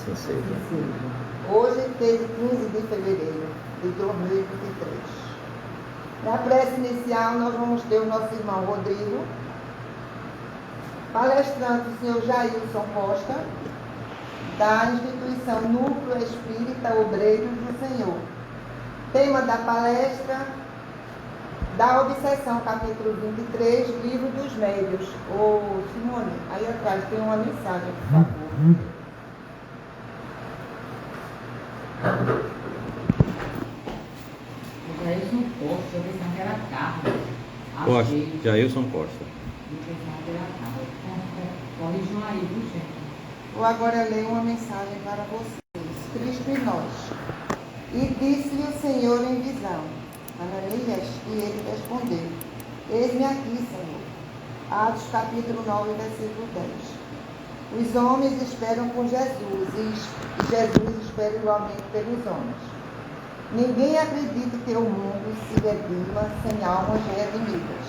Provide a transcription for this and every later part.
Assim seja. Hoje, 15 de fevereiro de 2023. Na prece inicial, nós vamos ter o nosso irmão Rodrigo, palestrante o senhor Jailson Costa, da instituição Núcleo Espírita Obreiros do Senhor. Tema da palestra, da Obsessão, capítulo 23, Livro dos Médios. Ô, Simone, aí atrás tem uma mensagem, por favor. Jailson Costa, eu pensava que era carro. Costa, Jailson Costa. Eu pensava que era carro. Corrijam aí, viu, gente? Vou agora ler uma mensagem para vocês. Cristo em nós. E disse-lhe o Senhor em visão, Ananias, e ele respondeu, eis-me aqui, Senhor. Atos capítulo 9, versículo 10. Os homens esperam por Jesus, e Jesus espera igualmente pelos homens. Ninguém acredita que o mundo se redima sem almas redimidas.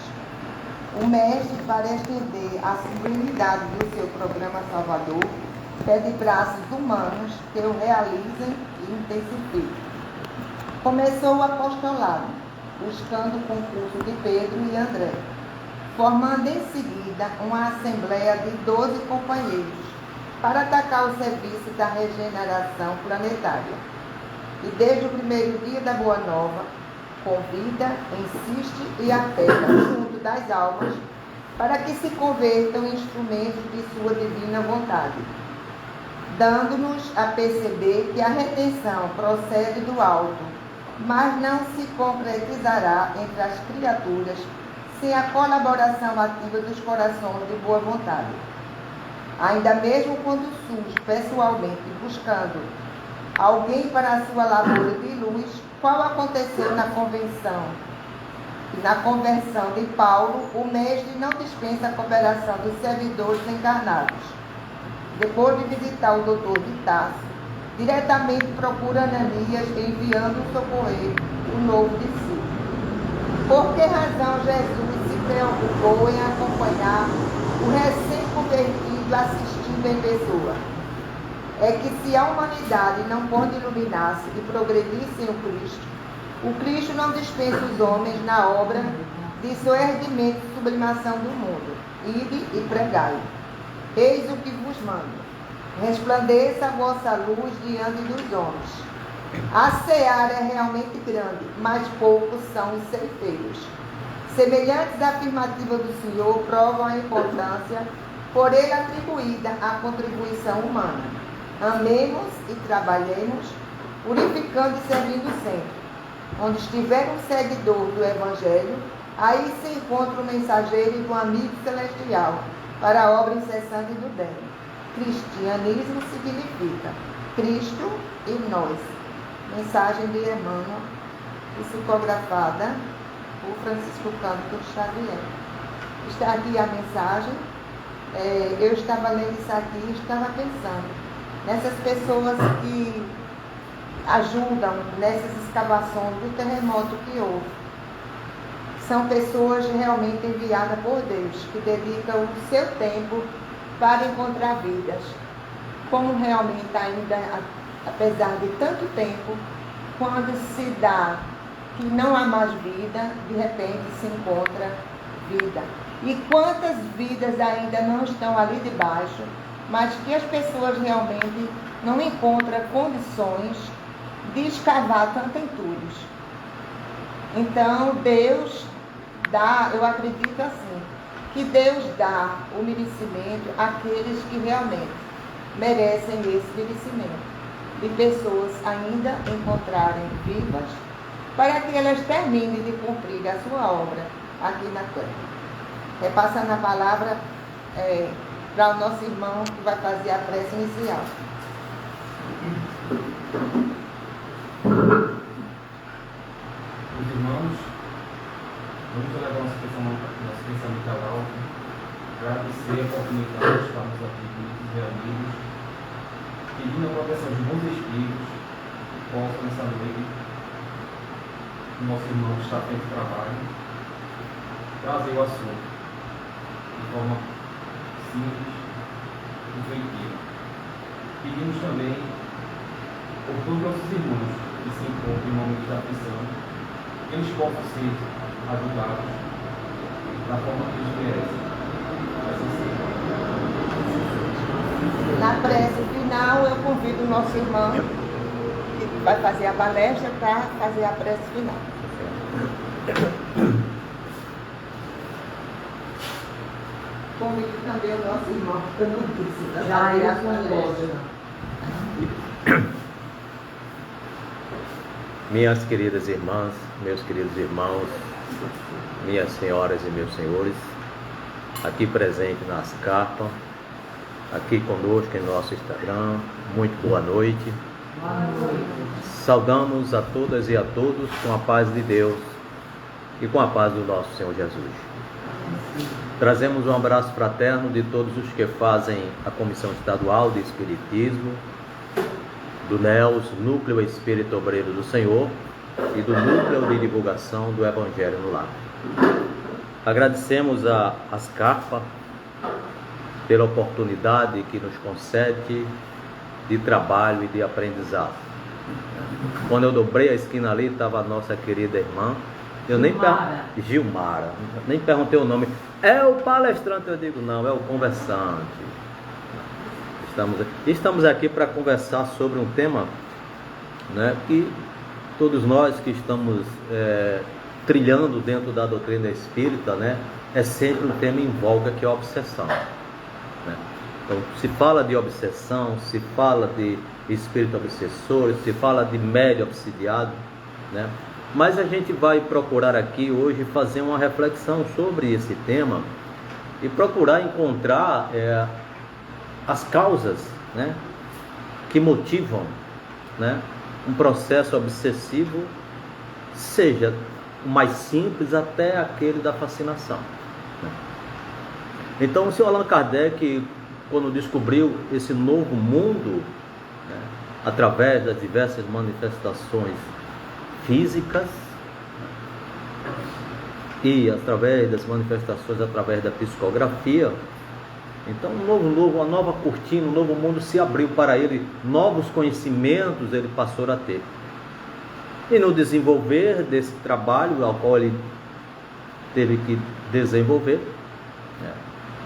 O Mestre, para estender a sublimidade do seu programa salvador, pede braços humanos que o realizem e intensifiquem. Começou o apostolado, buscando o concurso de Pedro e André, formando em seguida uma assembleia de 12 companheiros para atacar o serviço da regeneração planetária. E desde o primeiro dia da Boa Nova, convida, insiste e apela junto das almas para que se convertam em instrumentos de sua divina vontade, dando-nos a perceber que a redenção procede do alto, mas não se concretizará entre as criaturas sem a colaboração ativa dos corações de boa vontade. Ainda mesmo quando surge pessoalmente buscando alguém para a sua labor de luz, qual aconteceu na convenção e na conversão de Paulo, o Mestre não dispensa a cooperação dos servidores encarnados. Depois de visitar o doutor de Tarso, diretamente procura Ananias, enviando socorrer o novo discípulo. Por que razão Jesus se preocupou em acompanhar o recém-convertido assistindo em pessoa? É que se a humanidade não pode iluminar-se e progredir sem o Cristo não dispensa os homens na obra de seu erguimento e sublimação do mundo. Ide e pregai. Eis o que vos mando. Resplandeça a vossa luz diante dos homens. A seara é realmente grande, mas poucos são os ceifeiros. Semelhantes afirmativas do Senhor provam a importância por ele atribuída à contribuição humana. Amemos e trabalhemos, purificando e servindo sempre. Onde estiver um seguidor do Evangelho, aí se encontra o mensageiro e o amigo celestial para a obra incessante do bem. Cristianismo significa Cristo e nós. Mensagem de Emmanuel, psicografada por Francisco Cândido Xavier. Está aqui a mensagem. Eu estava lendo isso aqui e estava pensando nessas pessoas que ajudam nessas escavações do terremoto que houve. São pessoas realmente enviadas por Deus, que dedicam o seu tempo para encontrar vidas. Como realmente ainda, apesar de tanto tempo, quando se dá que não há mais vida, de repente se encontra vida. E quantas vidas ainda não estão ali debaixo, mas que as pessoas realmente não encontram condições de escavar tanto entulhos. Então, Deus dá, eu acredito assim, que Deus dá o merecimento àqueles que realmente merecem esse merecimento, de pessoas ainda encontrarem vivas, para que elas terminem de cumprir a sua obra aqui na terra. Repassando a palavra para o nosso irmão que vai fazer a prece inicial. Os irmãos, vamos levar nosso pensamento ao alto, agradecer a oportunidade de estarmos aqui reunidos, pedindo a proteção de bons espíritos que possam nessa noite, o nosso irmão que está à frente do trabalho, trazer o assunto de forma simples e efetiva. Pedimos também por todos os nossos irmãos que se encontram em momentos de aflição, que eles possam ser ajudados da forma que eles merecem. Assim seja. Na prece final, eu convido o nosso irmão, que vai fazer a palestra, para fazer a prece final. Convido também o nosso irmão, que não precisa fazer a palestra. Minhas queridas irmãs, meus queridos irmãos, minhas senhoras e meus senhores, aqui presente na Ascarpa, aqui conosco em nosso Instagram, muito boa noite. Boa noite. Saudamos a todas e a todos com a paz de Deus e com a paz do nosso Senhor Jesus. Trazemos um abraço fraterno de todos os que fazem a Comissão Estadual de Espiritismo, do NEOS, Núcleo Espírito Obreiro do Senhor, e do Núcleo de Divulgação do Evangelho no Lar. Agradecemos a Ascarpa pela oportunidade que nos concede de trabalho e de aprendizado. Quando eu dobrei a esquina ali, estava a nossa querida irmã, Gilmara, nem perguntei o nome. É o palestrante? Eu digo, não, é o conversante. Estamos aqui para conversar sobre um tema, né, que todos nós que estamos trilhando dentro da doutrina espírita, né, é sempre um tema em voga, que é a obsessão, né? Então, se fala de obsessão, se fala de espírito obsessor, se fala de médium obsidiado, né? Mas a gente vai procurar aqui hoje fazer uma reflexão sobre esse tema e procurar encontrar as causas, né, que motivam, né, um processo obsessivo, seja o mais simples até aquele da fascinação, né? Então, o senhor Allan Kardec, quando descobriu esse novo mundo, né, através das diversas manifestações físicas e através das manifestações através da psicografia, então uma nova cortina, um novo mundo se abriu para ele, novos conhecimentos ele passou a ter. E no desenvolver desse trabalho ao qual ele teve que desenvolver, né,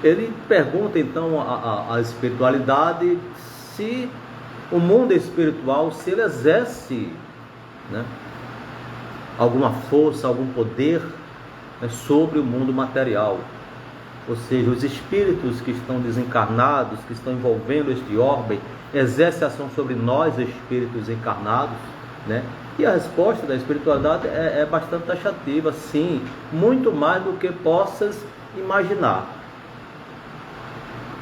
ele pergunta então à espiritualidade se o mundo espiritual, se ele exerce, né, alguma força, algum poder, né, sobre o mundo material. Ou seja, os espíritos que estão desencarnados, que estão envolvendo este orbe, exercem ação sobre nós, espíritos encarnados, né? E a resposta da espiritualidade é bastante taxativa, sim, muito mais do que possas imaginar,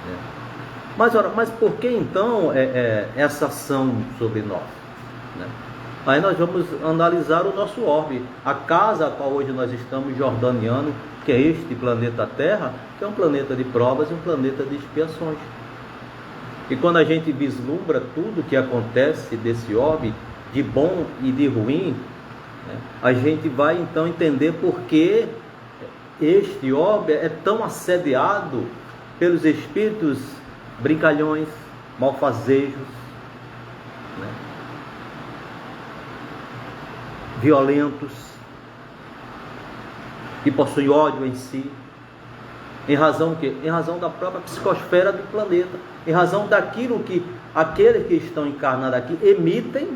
né? Mas por que então essa ação sobre nós, né? Aí nós vamos analisar o nosso orbe, a casa a qual hoje nós estamos jordaniano, que é este planeta Terra, que é um planeta de provas e um planeta de expiações. E quando a gente vislumbra tudo que acontece desse orbe, de bom e de ruim, né, a gente vai então entender por que este orbe é tão assediado pelos espíritos brincalhões, malfazejos, né, violentos, que possuem ódio em si, em razão do quê? Em razão da própria psicosfera do planeta, em razão daquilo que aqueles que estão encarnados aqui emitem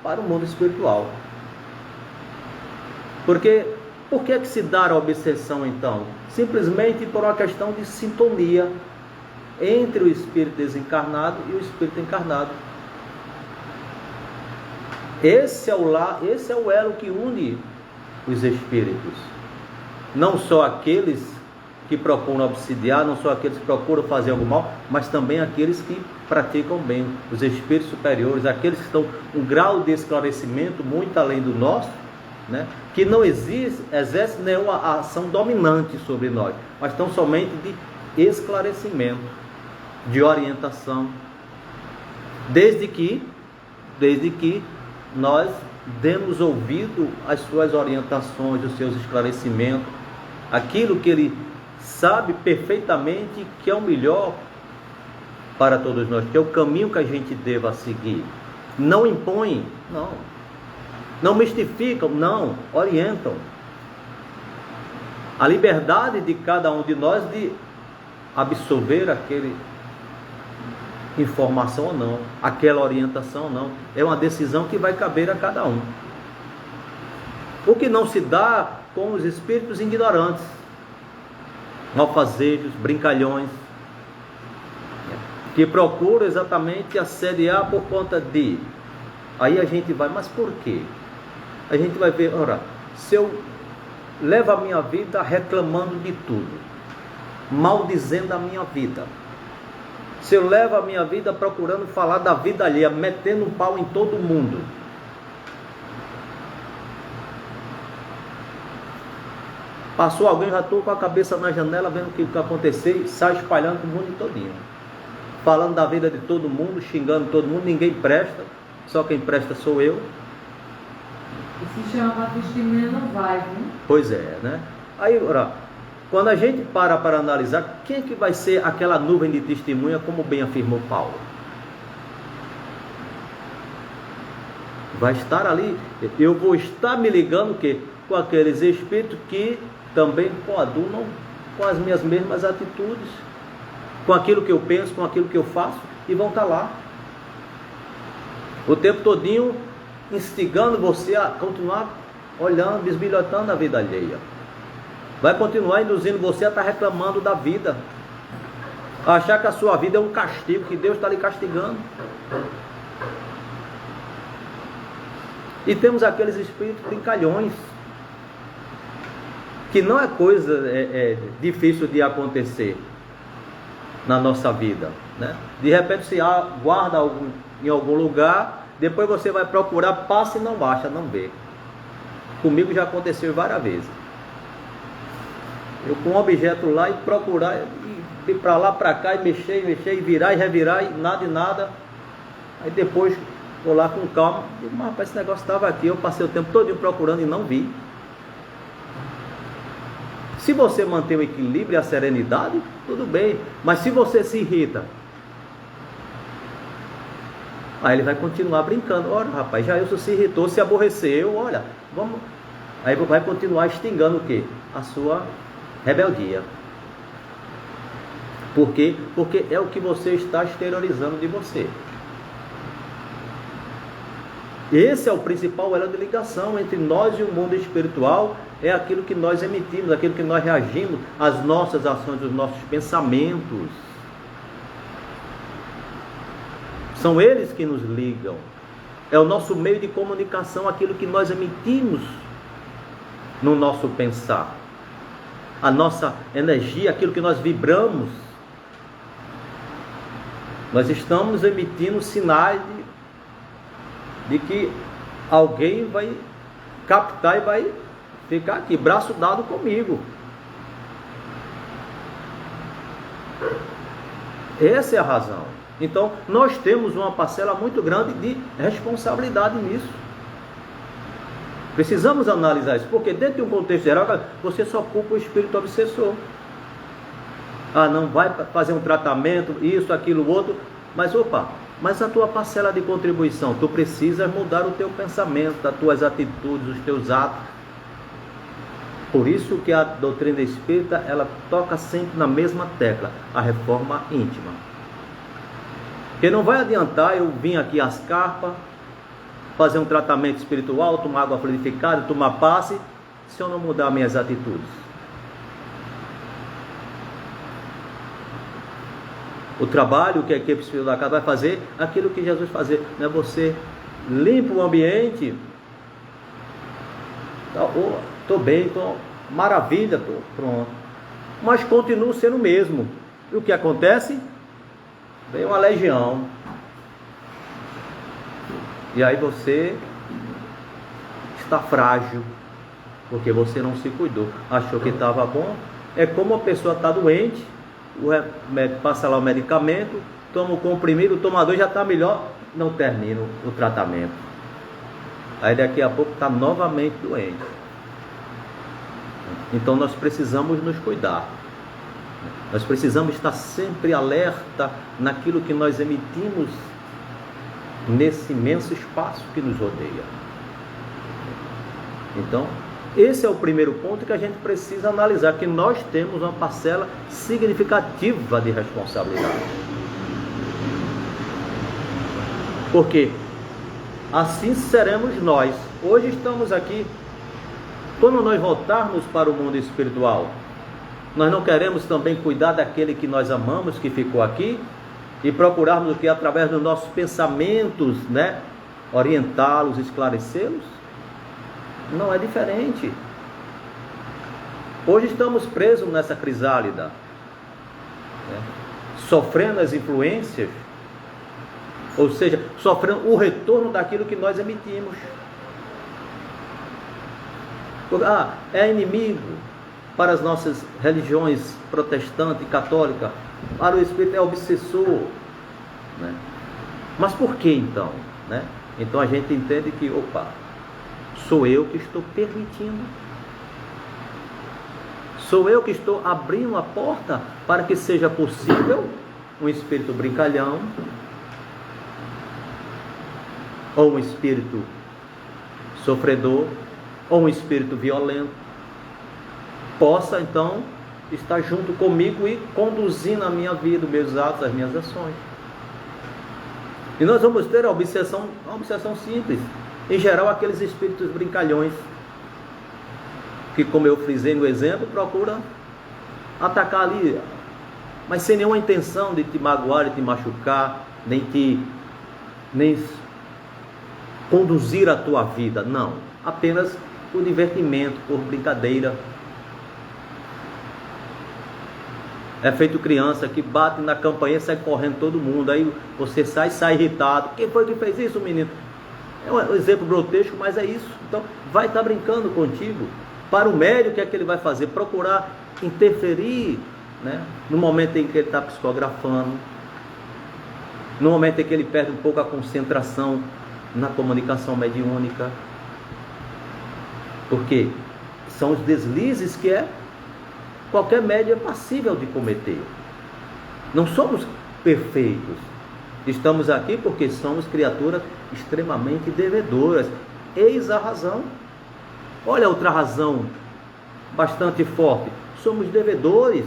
para o mundo espiritual. Porque por que se dá a obsessão então? Simplesmente por uma questão de sintonia entre o espírito desencarnado e o espírito encarnado. Esse é o elo que une os espíritos. Não só aqueles que procuram obsidiar, não só aqueles que procuram fazer algo mal, mas também aqueles que praticam bem, os espíritos superiores, aqueles que estão um grau de esclarecimento muito além do nosso, né? Que não exerce nenhuma ação dominante sobre nós, mas estão somente de esclarecimento, de orientação, desde que nós demos ouvido às suas orientações, aos seus esclarecimentos, aquilo que ele sabe perfeitamente que é o melhor para todos nós, que é o caminho que a gente deva seguir. Não impõem, não. Não mistificam, não. Orientam. A liberdade de cada um de nós de absorver aquele informação ou não, aquela orientação ou não, é uma decisão que vai caber a cada um. O que não se dá com os espíritos ignorantes, malfazejos, brincalhões, que procuram exatamente assediar por conta de. Aí a gente vai, mas por quê? A gente vai ver, ora, se eu levo a minha vida reclamando de tudo, maldizendo a minha vida, se eu levo a minha vida procurando falar da vida alheia, metendo um pau em todo mundo, passou alguém, já estou com a cabeça na janela vendo o que vai acontecer e sai espalhando para o mundo todinho, falando da vida de todo mundo, xingando todo mundo, ninguém presta, só quem presta sou eu. E se chama para testemunha, não vai, viu? Pois é, né? Aí, ora, quando a gente para analisar, quem é que vai ser aquela nuvem de testemunha, como bem afirmou Paulo? Vai estar ali, eu vou estar me ligando o quê? Com aqueles espíritos que também coadunam com as minhas mesmas atitudes, com aquilo que eu penso, com aquilo que eu faço, e vão estar lá o tempo todinho instigando você a continuar olhando, bisbilhotando a vida alheia. Vai continuar induzindo você a estar reclamando da vida, a achar que a sua vida é um castigo, que Deus está lhe castigando. E temos aqueles espíritos brincalhões, que não é coisa difícil de acontecer na nossa vida, né? De repente você guarda em algum lugar, depois você vai procurar, passa e não acha, não vê. Comigo já aconteceu várias vezes. Eu com um objeto lá e procurar, e ir para lá, para cá, e mexer, e virar e revirar, e nada. Aí depois vou lá com calma, digo, mas rapaz, esse negócio estava aqui, eu passei o tempo todo procurando e não vi. Se você manter o equilíbrio e a serenidade, tudo bem. Mas se você se irrita, aí ele vai continuar brincando. Olha, rapaz, Jailson se irritou, se aborreceu, olha, vamos. Aí vai continuar extingando o quê? A sua rebeldia. Por quê? Porque é o que você está exteriorizando de você. Esse é o principal elo de ligação entre nós e o mundo espiritual, é aquilo que nós emitimos, aquilo que nós reagimos, as nossas ações, os nossos pensamentos. São eles que nos ligam. É o nosso meio de comunicação, aquilo que nós emitimos no nosso pensar. A nossa energia, aquilo que nós vibramos. Nós estamos emitindo sinais de que alguém vai captar e vai ficar aqui, braço dado comigo. Essa é a razão. Então, nós temos uma parcela muito grande de responsabilidade nisso. Precisamos analisar isso, porque dentro de um contexto geral, você só culpa o espírito obsessor. Ah, não vai fazer um tratamento, isso, aquilo, outro, mas mas a tua parcela de contribuição, tu precisas mudar o teu pensamento, as tuas atitudes, os teus atos. Por isso que a doutrina espírita, ela toca sempre na mesma tecla, a reforma íntima. Porque não vai adiantar eu vir aqui às carpas, fazer um tratamento espiritual, tomar água fluidificada, tomar passe, se eu não mudar minhas atitudes. O trabalho que a equipe espiritual da casa vai fazer, aquilo que Jesus fazia, não é você limpa o ambiente, estou bem, estou maravilha, estou pronto, mas continuo sendo o mesmo. E o que acontece? Vem uma legião, e aí você está frágil, porque você não se cuidou, achou que estava bom. É como a pessoa está doente, o médico passa lá o medicamento, toma o comprimido, toma dois, já está melhor, não termina o tratamento. Aí daqui a pouco está novamente doente. Então nós precisamos nos cuidar. Nós precisamos estar sempre alerta naquilo que nós emitimos nesse imenso espaço que nos rodeia. Então, esse é o primeiro ponto que a gente precisa analisar, que nós temos uma parcela significativa de responsabilidade. Porque assim seremos nós. Hoje estamos aqui. Quando nós voltarmos para o mundo espiritual, nós não queremos também cuidar daquele que nós amamos, que ficou aqui, e procurarmos o que? Através dos nossos pensamentos, né? Orientá-los, esclarecê-los? Não é diferente. Hoje estamos presos nessa crisálida, né? Sofrendo as influências, ou seja, sofrendo o retorno daquilo que nós emitimos. É inimigo para as nossas religiões protestante e católica, para o espírito é obsessor, né? Mas por que então, né? Então a gente entende que, sou eu que estou permitindo, sou eu que estou abrindo a porta para que seja possível um espírito brincalhão, ou um espírito sofredor, ou um espírito violento, possa então estar junto comigo e conduzindo a minha vida, os meus atos, as minhas ações. E nós vamos ter uma obsessão simples, em geral aqueles espíritos brincalhões, que, como eu frisei no exemplo, procuram atacar ali, mas sem nenhuma intenção de te magoar, de te machucar, nem conduzir a tua vida, não, apenas por divertimento, por brincadeira. É feito criança que bate na campainha e sai correndo todo mundo, aí você sai irritado. Quem foi que fez isso, menino? É um exemplo grotesco, mas é isso. Então, vai estar brincando contigo. Para o médium, o que é que ele vai fazer? Procurar interferir, né? No momento em que ele está psicografando, no momento em que ele perde um pouco a concentração na comunicação mediúnica. Porque são os deslizes que qualquer médium é passível de cometer. Não somos perfeitos. Estamos aqui porque somos criaturas extremamente devedoras. Eis a razão. Olha outra razão bastante forte. Somos devedores.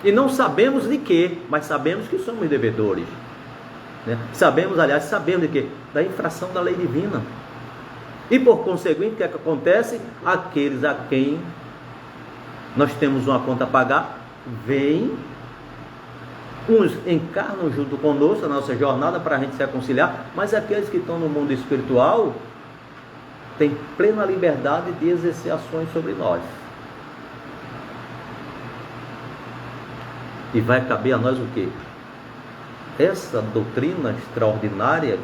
E não sabemos de quê, mas sabemos que somos devedores, né? Sabemos de quê? Da infração da lei divina. E por conseguinte, o que é que acontece? Aqueles a quem nós temos uma conta a pagar, vêm, uns encarnam junto conosco na nossa jornada para a gente se reconciliar, mas aqueles que estão no mundo espiritual têm plena liberdade de exercer ações sobre nós. E vai caber a nós o quê? Essa doutrina extraordinária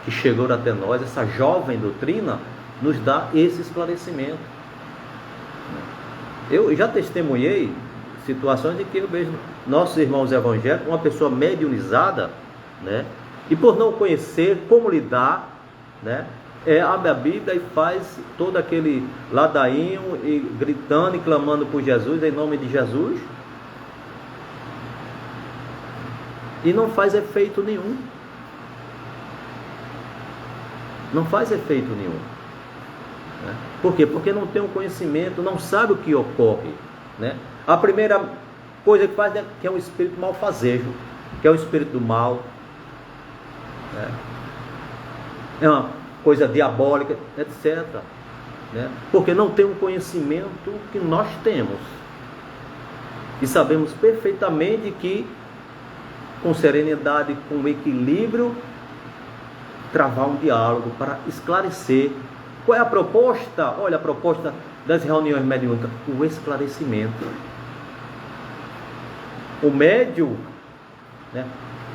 que chegou até nós, essa jovem doutrina, nos dá esse esclarecimento. Eu já testemunhei situações em que eu vejo nossos irmãos evangélicos, uma pessoa mediunizada, né? E por não conhecer como lidar, né? Abre a Bíblia e faz todo aquele ladainho, e gritando e clamando por Jesus, em nome de Jesus, e não faz efeito nenhum. Não faz efeito nenhum. Por quê? Porque não tem um conhecimento, não sabe o que ocorre, né? A primeira coisa que faz é que é um espírito malfazejo, que é o espírito do mal, né? É uma coisa diabólica, etc., né? Porque não tem um conhecimento que nós temos. E sabemos perfeitamente que, com serenidade, com equilíbrio, travar um diálogo para esclarecer. Qual é a proposta? Olha, a proposta das reuniões mediúnicas: o esclarecimento. O médium, né,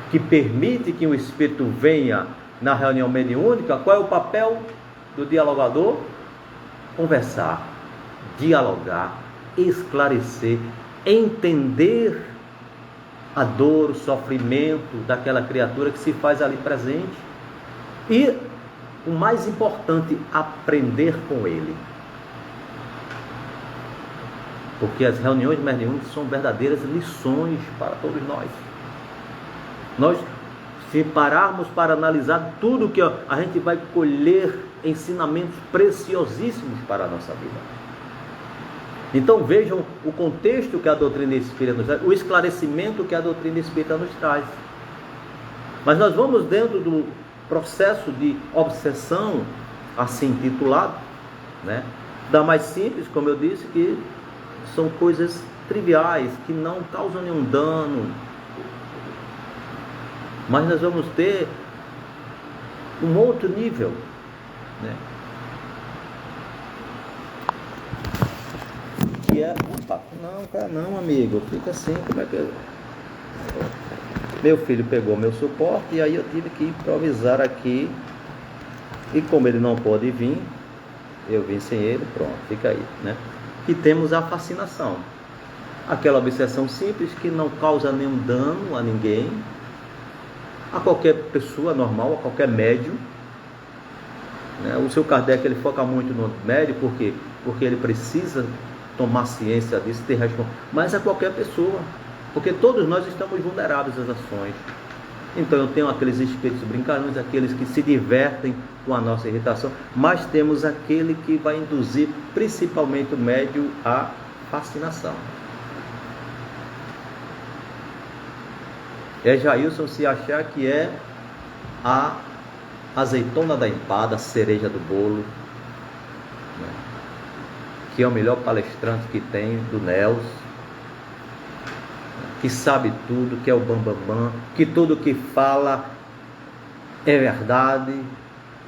que permite que o espírito venha na reunião mediúnica, qual é o papel do dialogador? Conversar, dialogar, esclarecer, entender a dor, o sofrimento daquela criatura que se faz ali presente. E o mais importante, aprender com ele. Porque as reuniões mediúnicas são verdadeiras lições para todos nós. Nós, se pararmos para analisar tudo que a gente vai colher ensinamentos preciosíssimos para a nossa vida. Então vejam o contexto que a doutrina espírita nos traz, o esclarecimento que a doutrina espírita nos traz. Mas nós vamos dentro do processo de obsessão, assim titulado, né? Da mais simples, como eu disse, que são coisas triviais, que não causam nenhum dano. Mas nós vamos ter um outro nível, né? Que é... Opa, não, cara, não, amigo, fica assim, como é que eu... Meu filho pegou meu suporte e aí eu tive que improvisar aqui. E como ele não pode vir, eu vim sem ele, pronto, fica aí, né? E temos a fascinação. Aquela obsessão simples que não causa nenhum dano a ninguém, a qualquer pessoa normal, a qualquer médium, né? O seu Kardec, ele foca muito no médium, por quê? Porque ele precisa tomar ciência disso, ter responsabilidade, mas a qualquer pessoa, porque todos nós estamos vulneráveis às ações. Então eu tenho aqueles espíritos brincalhões, aqueles que se divertem com a nossa irritação, mas temos aquele que vai induzir principalmente o médium à fascinação. É Jailson se achar que é a azeitona da empada, a cereja do bolo, né? Que é o melhor palestrante que tem, do Nelson, que sabe tudo, que é o bambambam, que tudo que fala é verdade,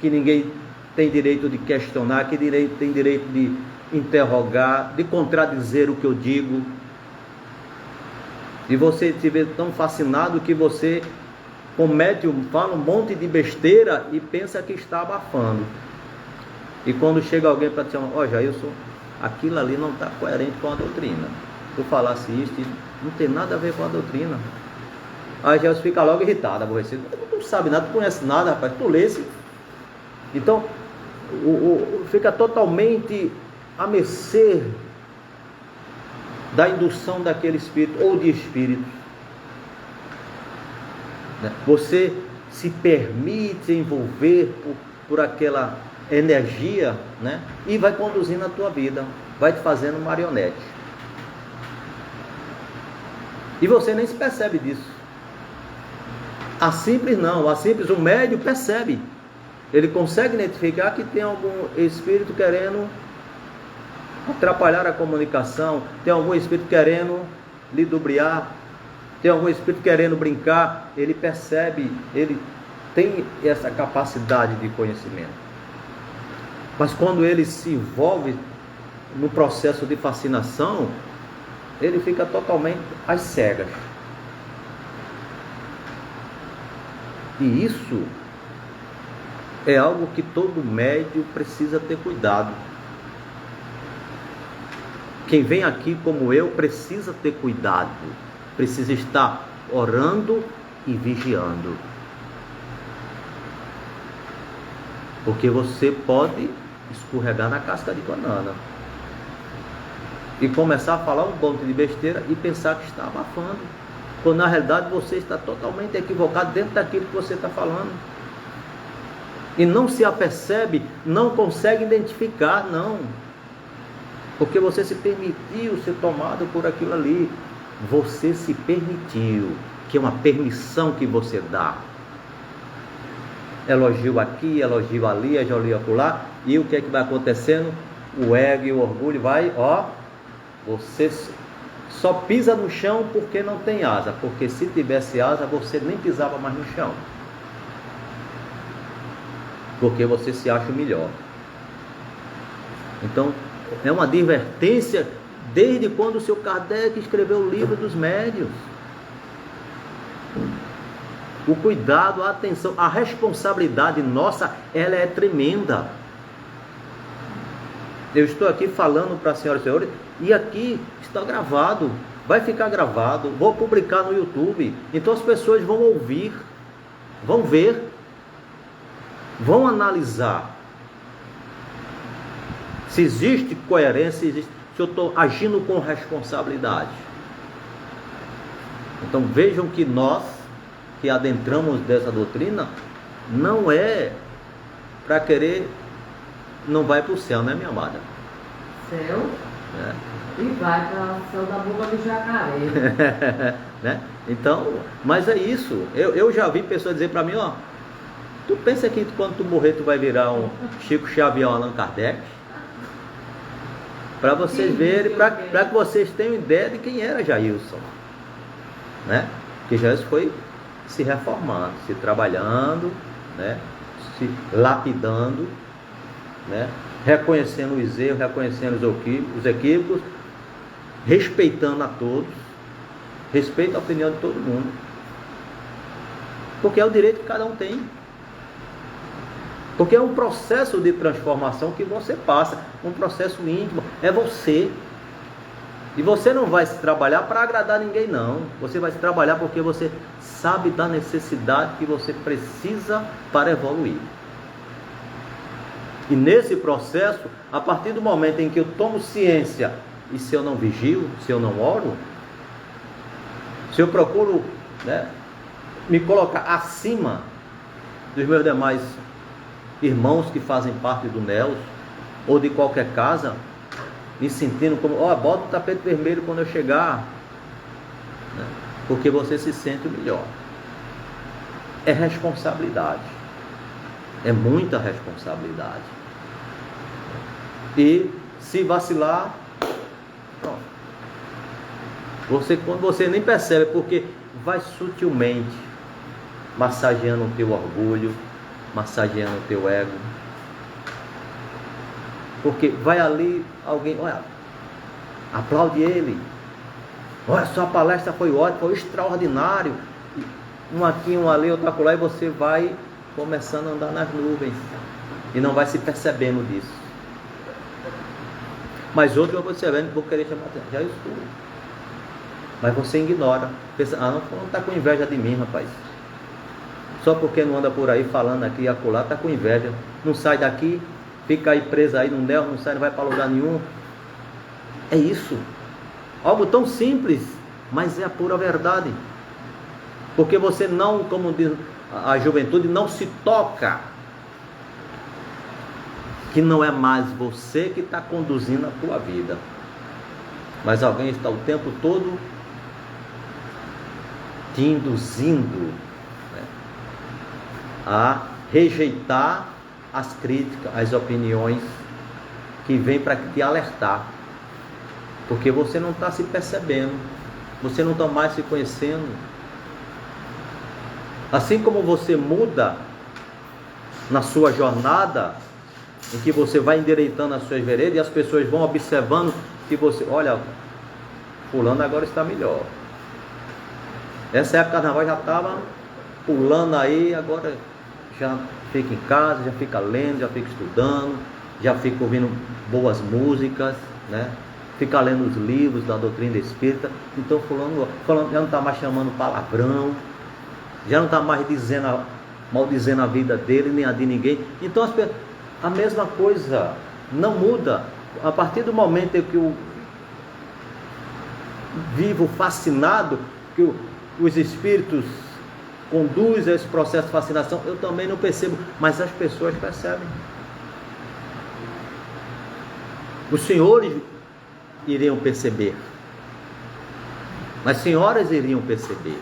que ninguém tem direito de questionar, que tem direito de interrogar, de contradizer o que eu digo. E você se vê tão fascinado que você, com médium, fala um monte de besteira e pensa que está abafando. E quando chega alguém para dizer, ó, Jailson, aquilo ali não está coerente com a doutrina. Tu falasse isso, não tem nada a ver com a doutrina. Aí Jailson fica logo irritado, aborrecido. Tu não sabe nada, tu não conhece nada, rapaz, tu lesse. Então, fica totalmente a mercê da indução daquele espírito ou de espíritos. Você se permite envolver por aquela energia, né? E vai conduzindo a tua vida, vai te fazendo marionete. E você nem se percebe disso. A simples não, a simples o médium percebe. Ele consegue identificar que tem algum espírito querendo atrapalhar a comunicação, tem algum espírito querendo ludibriar, tem algum espírito querendo brincar. Ele percebe, ele tem essa capacidade de conhecimento. Mas quando ele se envolve no processo de fascinação, ele fica totalmente às cegas. E isso é algo que todo médium precisa ter cuidado. Quem vem aqui como eu precisa ter cuidado, precisa estar orando e vigiando. Porque você pode escorregar na casca de banana e começar a falar um monte de besteira e pensar que está abafando, quando na realidade você está totalmente equivocado dentro daquilo que você está falando. E não se apercebe, não consegue identificar, não. Porque você se permitiu ser tomado por aquilo ali. Você se permitiu, que é uma permissão que você dá. Elogio aqui, elogio ali, elogio acolá. E o que é que vai acontecendo? O ego e o orgulho vai, ó. Você só pisa no chão porque não tem asa. Porque se tivesse asa, você nem pisava mais no chão. Porque você se acha o melhor. Então, é uma advertência desde quando o seu Kardec escreveu o livro dos médiuns. O cuidado, a atenção, a responsabilidade nossa, ela é tremenda. Eu estou aqui falando para as senhoras e senhores, e aqui está gravado, vai ficar gravado, vou publicar no YouTube, então as pessoas vão ouvir, vão ver, vão analisar se existe coerência, se eu estou agindo com responsabilidade. Então vejam que nós que adentramos dessa doutrina não é para querer, não vai para o céu, né, minha amada? Céu. É. E vai para o céu da boca do jacaré. Né? Então, mas é isso. Eu já vi pessoas dizer para mim, ó, tu pensa que quando tu morrer tu vai virar um Chico Xavier ou Allan Kardec? Para vocês verem, para que vocês tenham ideia de quem era Jailson, né? Que Jailson foi se reformando, se trabalhando, né? Se lapidando, né? Reconhecendo os erros, reconhecendo os equívocos, respeitando a todos, respeita a opinião de todo mundo, porque é o direito que cada um tem, porque é um processo de transformação que você passa, um processo íntimo, é você, e você não vai se trabalhar para agradar ninguém não, você vai se trabalhar porque você sabe da necessidade que você precisa para evoluir. E nesse processo, a partir do momento em que eu tomo ciência, e se eu não vigio, se eu não oro, se eu procuro, né, me colocar acima dos meus demais irmãos que fazem parte do NEOS, ou de qualquer casa, me sentindo como, ó, bota o tapete vermelho quando eu chegar, né, porque você se sente melhor. É responsabilidade, é muita responsabilidade. E se vacilar, pronto. Quando você nem percebe, porque vai sutilmente massageando o teu orgulho, massageando o teu ego. Porque vai ali alguém, olha, aplaude ele. Olha, sua palestra foi ótima, foi extraordinário. Um aqui, um ali, outro acolá, e você vai começando a andar nas nuvens e não vai se percebendo disso. Mas outro vai percebendo, vou querer chamar atenção, já estou. Mas você ignora, pensa, não está com inveja de mim, rapaz. Só porque não anda por aí falando aqui e acolá, está com inveja. Não sai daqui, fica aí preso aí no NEOS, não sai, não vai para lugar nenhum. É isso. Algo tão simples, mas é a pura verdade. Porque você não, como diz a juventude, não se toca. Que não é mais você que está conduzindo a tua vida. Mas alguém está o tempo todo te induzindo, né, a rejeitar as críticas, as opiniões que vêm para te alertar. Porque você não está se percebendo, você não está mais se conhecendo. Assim como você muda na sua jornada, em que você vai endireitando as suas veredas e as pessoas vão observando que você, olha, fulano agora está melhor. Essa época do carnaval já estava pulando aí, agora já fica em casa, já fica lendo, já fica estudando, já fica ouvindo boas músicas, né? Fica lendo os livros da doutrina espírita. Então fulano já não está mais chamando palavrão, já não está mais maldizendo a vida dele, nem a de ninguém. Então a mesma coisa não muda. A partir do momento em que eu vivo fascinado, que os espíritos conduzem esse processo de fascinação, eu também não percebo, mas as pessoas percebem. Os senhores iriam perceber, as senhoras iriam perceber,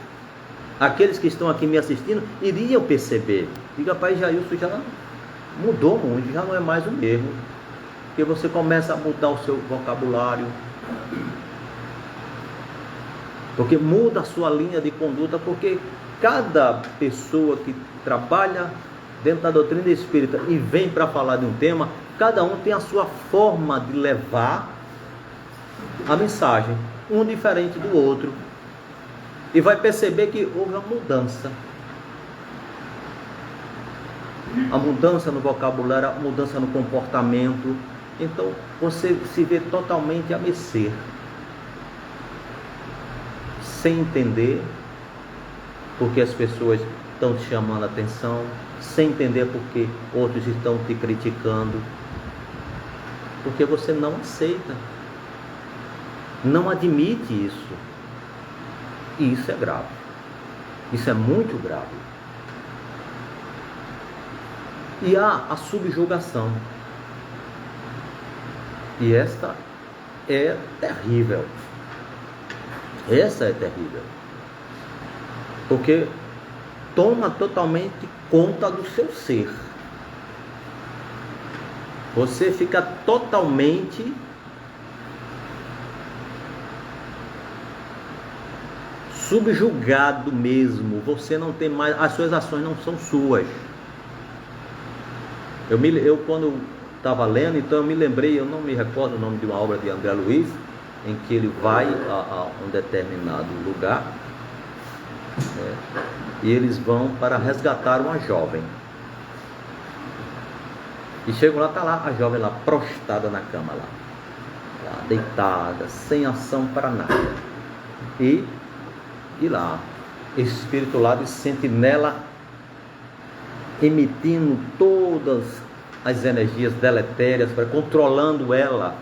aqueles que estão aqui me assistindo iriam perceber. Diga, pai Jailson já mudou muito, já não é mais o mesmo, porque você começa a mudar o seu vocabulário, porque muda a sua linha de conduta, porque cada pessoa que trabalha dentro da doutrina espírita e vem para falar de um tema, cada um tem a sua forma de levar a mensagem, um diferente do outro, e vai perceber que houve uma mudança. A mudança no vocabulário, a mudança no comportamento. Então você se vê totalmente a mercê, sem entender porque as pessoas estão te chamando a atenção, sem entender porque outros estão te criticando, porque você não aceita. não admite isso. E isso é grave. Isso é muito grave. E há a subjugação. E esta é terrível. Essa é terrível. Porque toma totalmente conta do seu ser. Você fica totalmente subjugado mesmo. Você não tem mais, as suas ações não são suas. Eu quando estava lendo, então eu me lembrei, eu não me recordo o nome de uma obra de André Luiz, em que ele vai a um determinado lugar, e eles vão para resgatar uma jovem. E chegam lá, está lá a jovem lá, prostrada na cama lá, deitada, sem ação para nada. E lá, espírito lá de sentinela, emitindo todas as energias deletérias, controlando ela.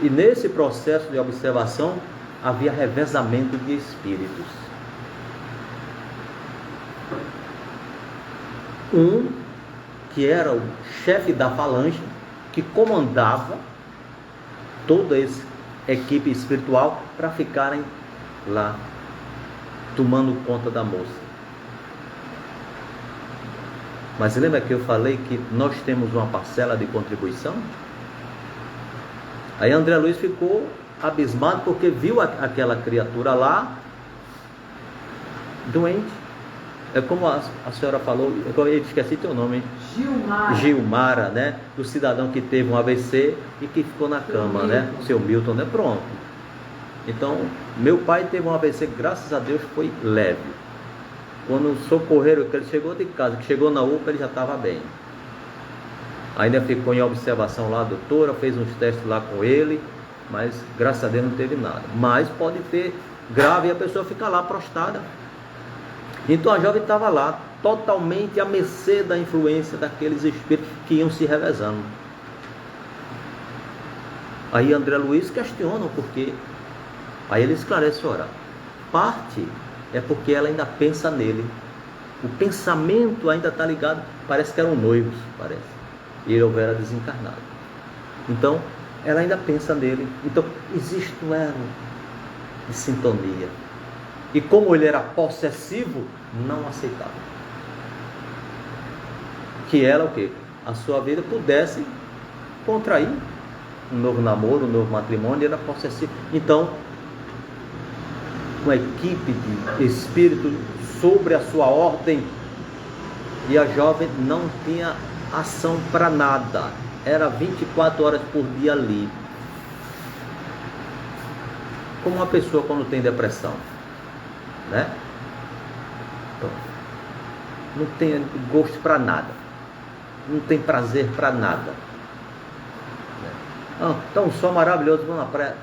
E nesse processo de observação havia revezamento de espíritos. Um que era o chefe da falange, que comandava toda essa equipe espiritual para ficarem lá tomando conta da moça. Mas lembra que eu falei que nós temos uma parcela de contribuição? Aí André Luiz ficou abismado porque viu aquela criatura lá doente. É como a senhora falou, eu esqueci teu nome, hein? Gilmara, né? Do cidadão que teve um AVC e que ficou na cama, né? Seu Milton, né? Pronto. Então, meu pai teve um AVC, graças a Deus foi leve. Quando socorreram, que ele chegou de casa, que chegou na UPA, ele já estava bem. Ainda ficou em observação lá, a doutora fez uns testes lá com ele, mas graças a Deus não teve nada. Mas pode ter grave e a pessoa fica lá prostrada. Então a jovem estava lá, totalmente à mercê da influência daqueles espíritos que iam se revezando. Aí André Luiz questiona o porquê. Aí ele esclarece, ora, parte é porque ela ainda pensa nele. O pensamento ainda está ligado, parece que eram noivos, parece. E ele houvera desencarnado. Então, ela ainda pensa nele. Então, existe um elo de sintonia. E como ele era possessivo, não aceitava que ela, o quê? A sua vida pudesse contrair um novo namoro, um novo matrimônio, ele era possessivo. Então, uma equipe de espírito sobre a sua ordem, e a jovem não tinha ação para nada, era 24 horas por dia ali, como uma pessoa quando tem depressão, né? Então, não tem gosto para nada, não tem prazer para nada. Então, um sol maravilhoso, vamos na praia.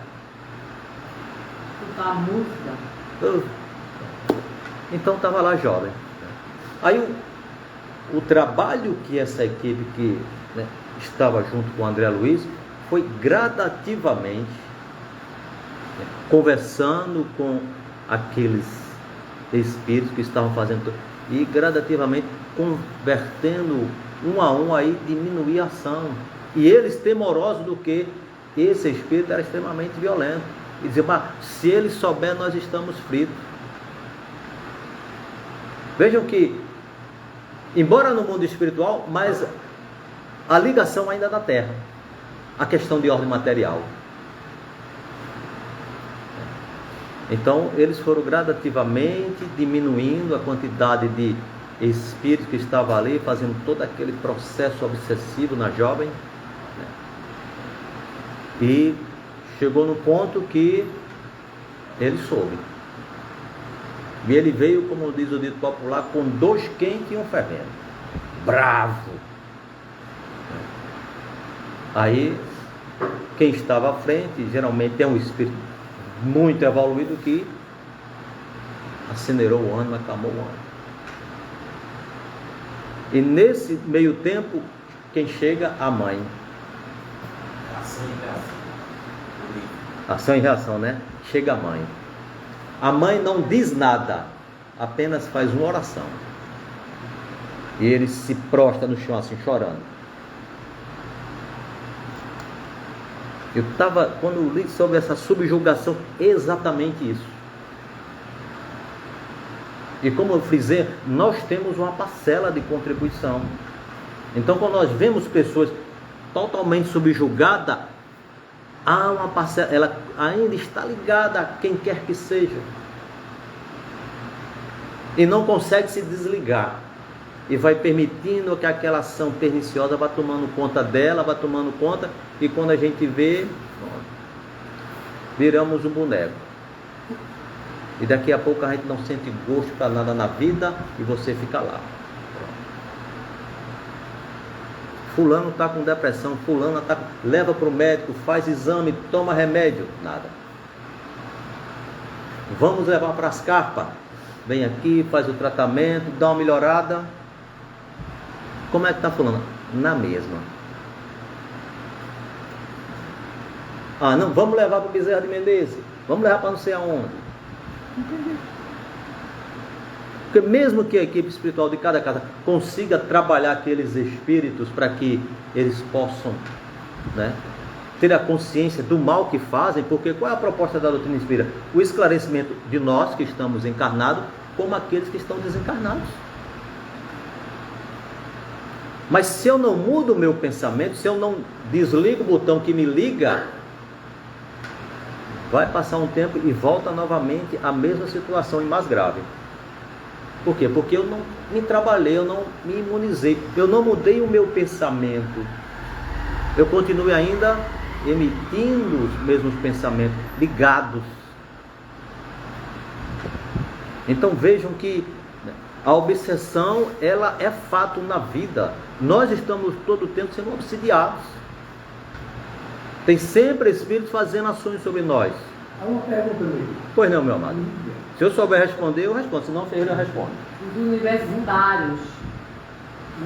A música. Então estava lá jovem. Aí o trabalho que essa equipe que, né, estava junto com o André Luiz foi gradativamente, né, conversando com aqueles espíritos que estavam fazendo e gradativamente convertendo um a um, aí diminuir a ação. E eles temorosos do que esse espírito era extremamente violento. E dizer, mas se ele souber, nós estamos fritos. Vejam que, embora no mundo espiritual, mas a ligação ainda da terra, a questão de ordem material. Então, eles foram gradativamente diminuindo a quantidade de espíritos que estavam ali, fazendo todo aquele processo obsessivo na jovem, né? E chegou no ponto que ele soube. E ele veio, como diz o dito popular, com 2 quentes e um fervendo. Bravo. Aí, quem estava à frente, geralmente é um espírito muito evoluído que acelerou o ânimo, acalmou o ânimo. E nesse meio tempo, quem chega? A mãe. Ação e graça. Ação e reação, né? Chega a mãe. A mãe não diz nada, apenas faz uma oração. E ele se prostra no chão assim, chorando. Eu estava, quando eu li sobre essa subjugação, exatamente isso. E como eu frisei, nós temos uma parcela de contribuição. Então, quando nós vemos pessoas totalmente subjugadas, há uma parcela, ela ainda está ligada a quem quer que seja. E não consegue se desligar. E vai permitindo que aquela ação perniciosa vá tomando conta dela, vá tomando conta, e quando a gente vê, viramos um boneco. E daqui a pouco a gente não sente gosto para nada na vida e você fica lá. Fulano está com depressão, fulano tá, leva para o médico, faz exame, toma remédio, nada. Vamos levar para as carpas. Vem aqui, faz o tratamento, dá uma melhorada. Como é que está fulano? Na mesma. Ah, não, vamos levar para o Bezerra de Menezes. Vamos levar para não sei aonde. Entendi. Porque mesmo que a equipe espiritual de cada casa consiga trabalhar aqueles espíritos para que eles possam, né, ter a consciência do mal que fazem, porque qual é a proposta da doutrina espírita? O esclarecimento de nós que estamos encarnados, como aqueles que estão desencarnados. Mas se eu não mudo o meu pensamento, se eu não desligo o botão que me liga, vai passar um tempo e volta novamente a mesma situação e mais grave. Por quê? Porque eu não me trabalhei, eu não me imunizei, eu não mudei o meu pensamento. Eu continuo ainda emitindo os mesmos pensamentos, ligados. Então vejam que a obsessão, ela é fato na vida. Nós estamos todo o tempo sendo obsidiados. Tem sempre espíritos fazendo ações sobre nós. Há uma pergunta mesmo. Pois não, meu amado. Se eu souber responder, eu respondo. Se não, Ferreira responde. Os universitários.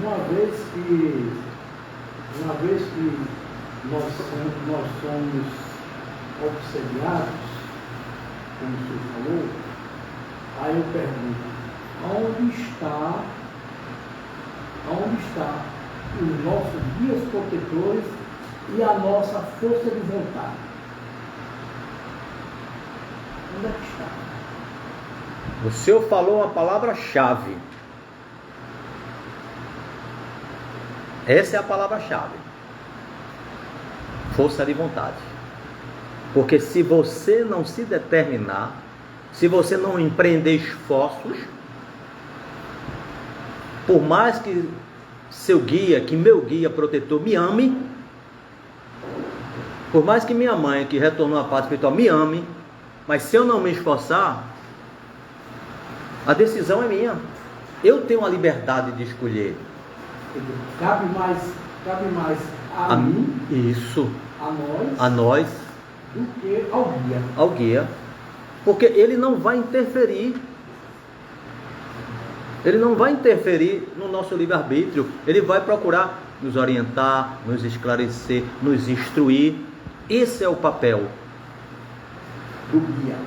Uma vez que nós somos obsediados, como o senhor falou, aí eu pergunto, onde está os nossos guias protetores e a nossa força de vontade? Onde é que está? O senhor falou uma palavra-chave. Essa é a palavra-chave. Força de vontade. Porque se você não se determinar, se você não empreender esforços, por mais que seu guia, que meu guia protetor me ame, por mais que minha mãe, que retornou à paz espiritual, me ame, mas se eu não me esforçar, a decisão é minha. Eu tenho a liberdade de escolher. Cabe mais a mim, isso, a nós, do que ao guia. Porque ele não vai interferir. Ele não vai interferir no nosso livre-arbítrio. Ele vai procurar nos orientar, nos esclarecer, nos instruir. Esse é o papel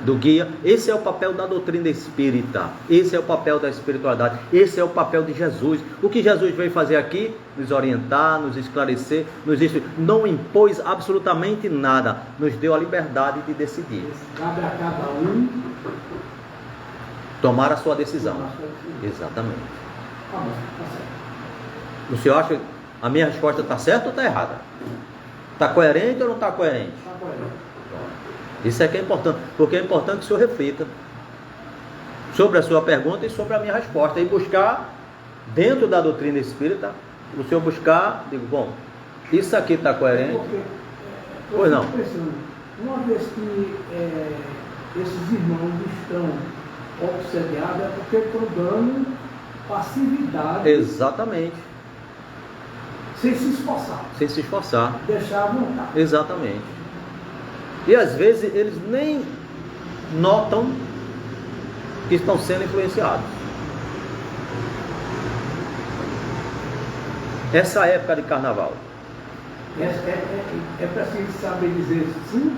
do guia. Esse é o papel da doutrina espírita. Esse é o papel da espiritualidade. Esse é o papel de Jesus. O que Jesus veio fazer aqui? Nos orientar, nos esclarecer, nos instruir. Não impôs absolutamente nada. Nos deu a liberdade de decidir. Cabe a cada um tomar a sua decisão. Exatamente. Tá bom, tá certo. O senhor acha que a minha resposta está certa ou está errada? Está coerente ou não está coerente? Tá coerente. Isso é que é importante, porque é importante que o senhor reflita sobre a sua pergunta e sobre a minha resposta, e buscar, dentro da doutrina espírita, o senhor buscar, digo, bom, isso aqui está coerente? Pois não. Pensando, uma vez que esses irmãos estão obsediados, é porque estão dando passividade. Exatamente. Sem se esforçar. Sem se esforçar. Deixar à vontade. Exatamente. E às vezes eles nem notam que estão sendo influenciados. Essa época de carnaval. É preciso saber dizer sim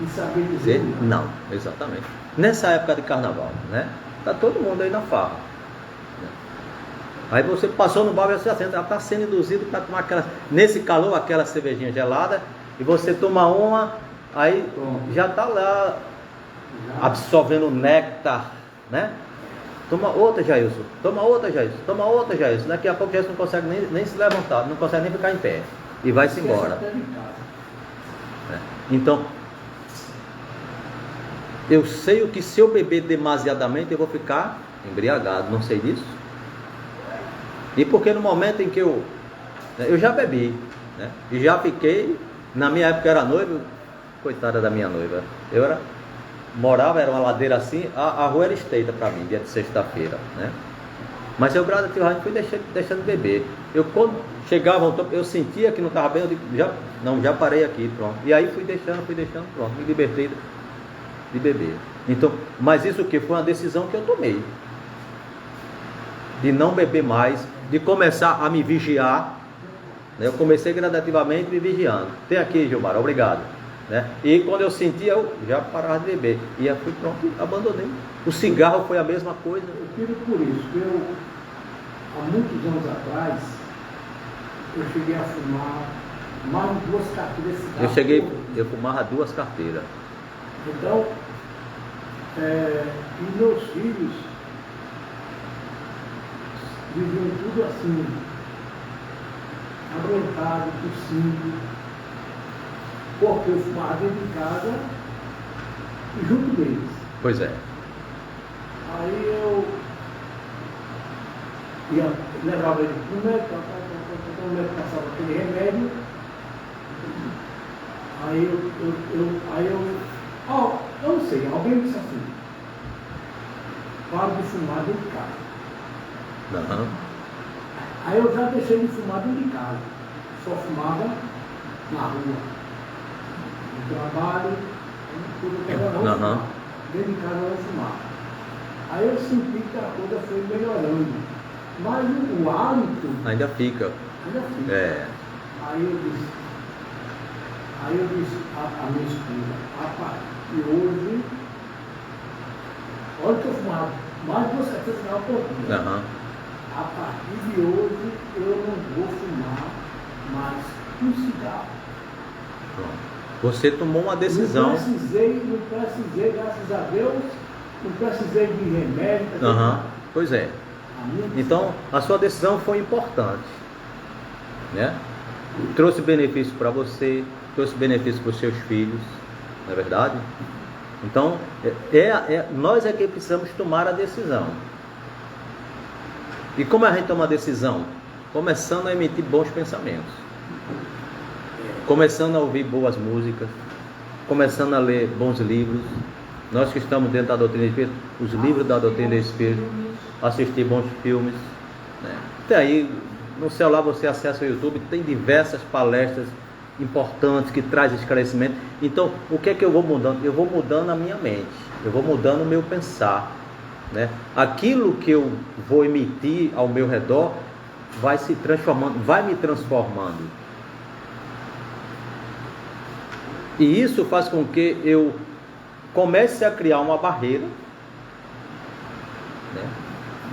e saber dizer não, exatamente. Nessa época de carnaval, né? Tá todo mundo aí na farra. Né? Aí você passou no bar e você está sendo induzido para tomar nesse calor, aquela cervejinha gelada, e você toma uma, aí já está lá absorvendo néctar, né? Toma outra, Jailson. Toma outra, Jailson. Toma outra, Jailson. Daqui a pouco Jailson não consegue nem se levantar, não consegue nem ficar em pé. E vai-se embora. Então, eu sei que se eu beber demasiadamente eu vou ficar embriagado, não sei disso. E porque no momento em que eu já bebi, né? E já fiquei, na minha época era noivo, coitada da minha noiva, morava, era uma ladeira assim, a rua era estreita para mim, dia de sexta-feira, né? Mas eu gradativamente fui deixando beber. Eu quando chegava, eu sentia que não estava bem, eu digo, já parei aqui, pronto. E aí fui deixando, pronto, me libertei de beber. Então, mas isso que foi uma decisão que eu tomei. De não beber mais, de começar a me vigiar. Né? Eu comecei gradativamente me vigiando. Tem aqui, Gilmar, obrigado. Né? E quando eu sentia, eu já parava de beber. E eu fui pronto e abandonei. O cigarro foi a mesma coisa. Eu tiro por isso, que há muitos anos atrás, eu cheguei a fumar mais de 2 carteiras de cigarro. Eu fumava 2 carteiras. Então, e meus filhos viviam tudo assim, aguentado, tossindo, porque eu fumava dentro de casa e junto deles. Pois é. Aí eu levava ele para o médico, o médico passava aquele remédio, eu não sei, alguém disse assim, para de fumar dentro de casa. Uhum. Aí eu já deixei de fumar dentro de casa, só fumava na rua, no trabalho, tudo que era não fumava. Dentro de casa eu não fumava. Aí eu senti que a coisa foi melhorando, mas o hálito ainda fica. É. Aí eu disse a minha esposa, rapaz, e hoje, olha que eu fumava mais de 2 carteiras de cigarro por dia. Uhum. A partir de hoje eu não vou fumar mais um cigarro. Pronto. Você tomou uma decisão. Não precisei, graças a Deus, não precisei de remédio. Uhum. Pois é. Então, a sua decisão foi importante, né? Trouxe benefício para você, trouxe benefício para os seus filhos, não é verdade? Então, nós é que precisamos tomar a decisão. E como a gente toma a decisão? Começando a emitir bons pensamentos, começando a ouvir boas músicas, começando a ler bons livros. Nós que estamos dentro da doutrina espírita, os livros da doutrina espírita, assistir bons filmes, né? Tem aí, no celular você acessa o YouTube, tem diversas palestras importantes que trazem esclarecimento. Então, o que é que eu vou mudando? Eu vou mudando a minha mente, eu vou mudando o meu pensar, né? Aquilo que eu vou emitir ao meu redor vai se transformando, vai me transformando. E isso faz com que eu comece a criar uma barreira, né,